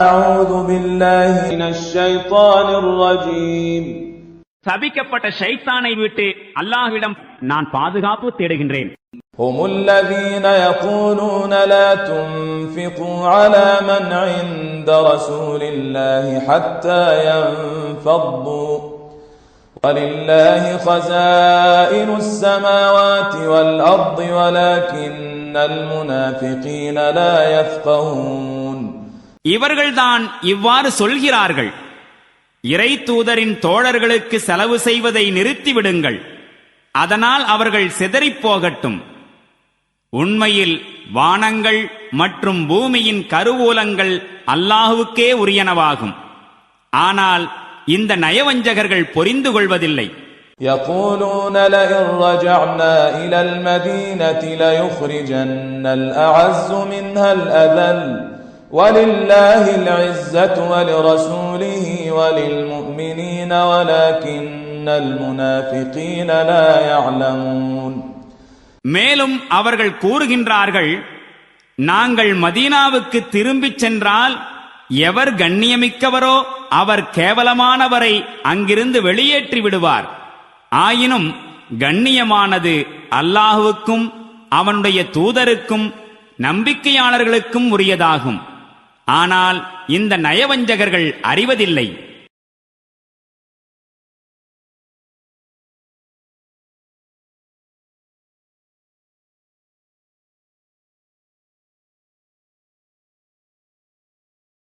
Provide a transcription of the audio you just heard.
أعوذ بالله من الشيطان الرجيم சபிக்கப்பட்ட ஷைத்தானை விட்டு அல்லாஹ்விடம் நான் பாதுகாப்பு தேடுகின்றேன். هم الذين يقولون لا تنفقوا على من عند رسول الله حتى ينفضوا ولله خزائن السماوات والأرض ولكن المنافقين لا يفقهون. இவர்கள்தான் இவ்வாறு சொல்கிறார்கள், இறை தூதரின் தோழர்களுக்கு செலவு செய்வதை நிறுத்திவிடுங்கள், அதனால் அவர்கள் சிதறிப் போகட்டும். உண்மையில் வானங்கள் மற்றும் பூமியின் கருவூலங்கள் அல்லாஹுவுக்கே உரியனவாகும். ஆனால் இந்த நயவஞ்சகர்கள் புரிந்து கொள்வதில்லை. يقولون لئن رجعنا إلى المدينة ليخرجن الأعز منها الأذل ولله العزة ولرسوله وللمؤمنين ولكن المنافقين لا يعلمون. மேலும் அவர்கள் கூறுகின்றார்கள், நாங்கள் மதீனாவுக்கு திரும்பிச் சென்றால் எவர் கண்ணியமிக்கவரோ அவர் கேவலமானவரை அங்கிருந்து வெளியேற்றி விடுவார். ஆயினும் கண்ணியமானது அல்லாஹுவுக்கும் அவனுடைய தூதருக்கும் நம்பிக்கையாளர்களுக்கும் உரியதாகும். ஆனால் இந்த நயவஞ்சகர்கள் அறிவதில்லை.